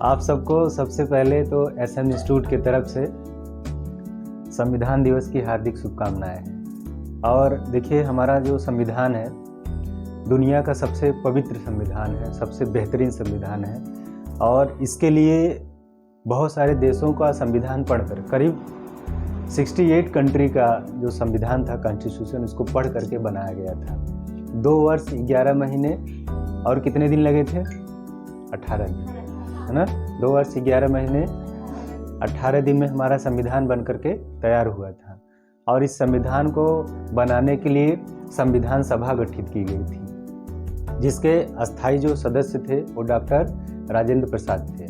आप सबको सबसे पहले तो SM इंस्टीट्यूट की तरफ से संविधान दिवस की हार्दिक शुभकामनाएं हैं। और देखिए, हमारा जो संविधान है दुनिया का सबसे पवित्र संविधान है, सबसे बेहतरीन संविधान है। और इसके लिए बहुत सारे देशों का संविधान पढ़कर, करीब 68 कंट्री का जो संविधान था, कॉन्स्टिट्यूशन, उसको पढ़ करके बनाया गया था। 2 वर्ष 11 महीने और कितने दिन लगे थे? 18 दिन, है ना। 2 वर्ष 11 महीने 18 दिन में हमारा संविधान बन करके तैयार हुआ था। और इस संविधान को बनाने के लिए संविधान सभा गठित की गई थी, जिसके अस्थायी जो सदस्य थे वो डॉक्टर राजेंद्र प्रसाद थे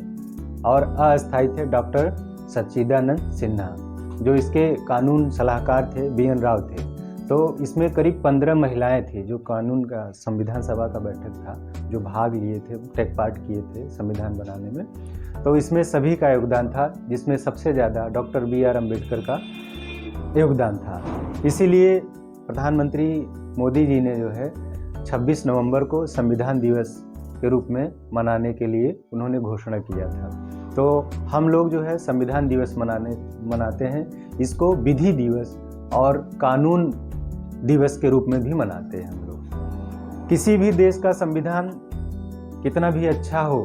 और अस्थायी थे डॉक्टर सच्चिदानंद सिन्हा। जो इसके कानून सलाहकार थे BN राव थे। तो इसमें करीब 15 महिलाएं थी जो कानून का, संविधान सभा का बैठक था, जो भाग लिए थे, टेक पार्ट किए थे संविधान बनाने में। तो इसमें सभी का योगदान था, जिसमें सबसे ज़्यादा डॉक्टर BR अम्बेडकर का योगदान था। इसीलिए प्रधानमंत्री मोदी जी ने जो है 26 नवंबर को संविधान दिवस के रूप में मनाने के लिए उन्होंने घोषणा किया था। तो हम लोग जो है संविधान दिवस मनाते हैं। इसको विधि दिवस और कानून दिवस के रूप में भी मनाते हैं हम लोग। किसी भी देश का संविधान कितना भी अच्छा हो,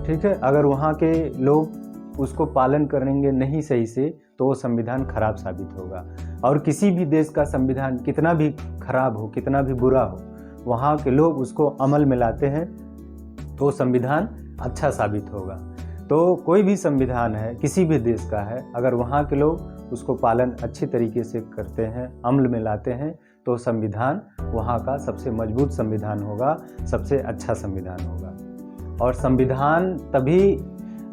ठीक है, अगर वहाँ के लोग उसको पालन करेंगे नहीं सही से, तो वो संविधान खराब साबित होगा। और किसी भी देश का संविधान कितना भी खराब हो, कितना भी बुरा हो, वहाँ के लोग उसको अमल में लाते हैं तो संविधान अच्छा साबित होगा। तो कोई भी संविधान है, किसी भी देश का है, अगर वहाँ के लोग उसको पालन अच्छी तरीके से करते हैं, अमल में लाते हैं, तो संविधान वहाँ का सबसे मजबूत संविधान होगा, सबसे अच्छा संविधान होगा। और संविधान तभी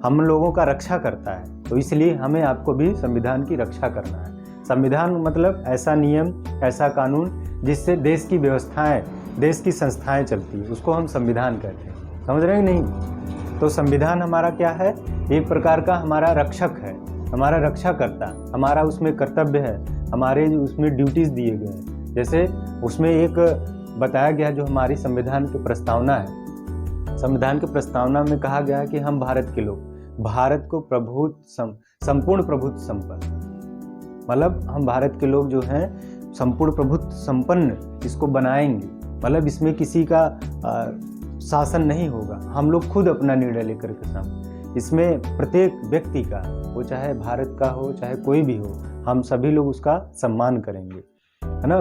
हम लोगों का रक्षा करता है, तो इसलिए हमें आपको भी संविधान की रक्षा करना है। संविधान मतलब ऐसा नियम, ऐसा कानून जिससे देश की व्यवस्थाएं, देश की संस्थाएं चलती है, उसको हम संविधान कहते हैं। समझ रहे हैं नहीं? तो संविधान हमारा क्या है? एक प्रकार का हमारा रक्षक है, हमारा रक्षा करता, हमारा उसमें कर्तव्य है, हमारे उसमें ड्यूटीज़ दिए गए हैं। जैसे उसमें एक बताया गया जो हमारी संविधान की प्रस्तावना है, संविधान की प्रस्तावना में कहा गया है कि हम भारत के लोग भारत को संपूर्ण प्रभुत्व संपन्न, मतलब हम भारत के लोग जो हैं संपूर्ण प्रभुत्व संपन्न इसको बनाएंगे। मतलब इसमें किसी का शासन नहीं होगा, हम लोग खुद अपना निर्णय लेकर के इसमें प्रत्येक व्यक्ति का, वो चाहे भारत का हो चाहे कोई भी हो, हम सभी लोग उसका सम्मान करेंगे, है ना।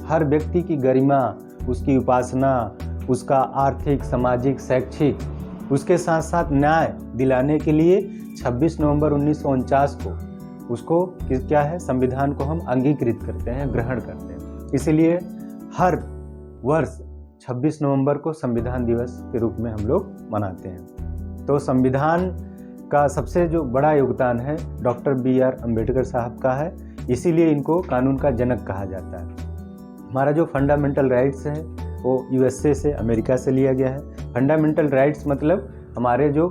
हर व्यक्ति की गरिमा, उसकी उपासना, उसका आर्थिक, सामाजिक, शैक्षिक, उसके साथ साथ न्याय दिलाने के लिए 26 नवंबर 1949 को उसको क्या है, संविधान को हम अंगीकृत करते हैं, ग्रहण करते हैं। इसीलिए हर वर्ष 26 नवंबर को संविधान दिवस के रूप में हम लोग मनाते हैं। तो संविधान का सबसे जो बड़ा योगदान है डॉक्टर BR अम्बेडकर साहब का है, इसीलिए इनको कानून का जनक कहा जाता है। हमारा जो फंडामेंटल राइट्स है वो USA से, अमेरिका से लिया गया है। फंडामेंटल राइट्स मतलब हमारे जो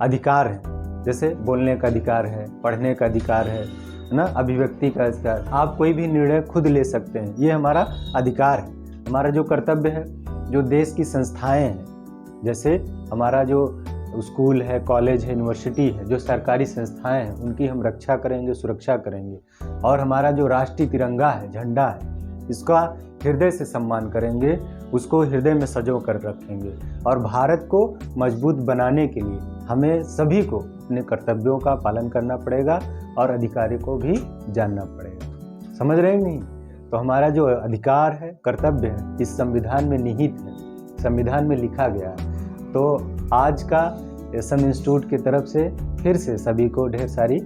अधिकार हैं, जैसे बोलने का अधिकार है, पढ़ने का अधिकार है ना, अभिव्यक्ति का अधिकार, आप कोई भी निर्णय खुद ले सकते हैं, ये हमारा अधिकार है। हमारा जो कर्तव्य है, जो देश की संस्थाएं हैं, जैसे हमारा जो स्कूल है, कॉलेज है, यूनिवर्सिटी है, जो सरकारी संस्थाएं हैं, उनकी हम रक्षा करेंगे, सुरक्षा करेंगे। और हमारा जो राष्ट्रीय तिरंगा है, झंडा है, इसका हृदय से सम्मान करेंगे, उसको हृदय में सजो कर रखेंगे। और भारत को मजबूत बनाने के लिए हमें सभी को अपने कर्तव्यों का पालन करना पड़ेगा और अधिकारों को भी जानना पड़ेगा। समझ रहे हैं नहीं? तो हमारा जो अधिकार है, कर्तव्य है, इस संविधान में निहित है, संविधान में लिखा गया है। तो आज का SM इंस्टीट्यूट की तरफ से फिर से सभी को ढेर सारी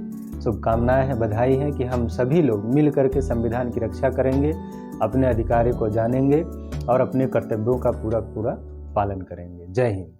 शुभकामनाएं हैं, बधाई है कि हम सभी लोग मिल करके संविधान की रक्षा करेंगे, अपने अधिकारों को जानेंगे और अपने कर्तव्यों का पूरा पालन करेंगे। जय हिंद।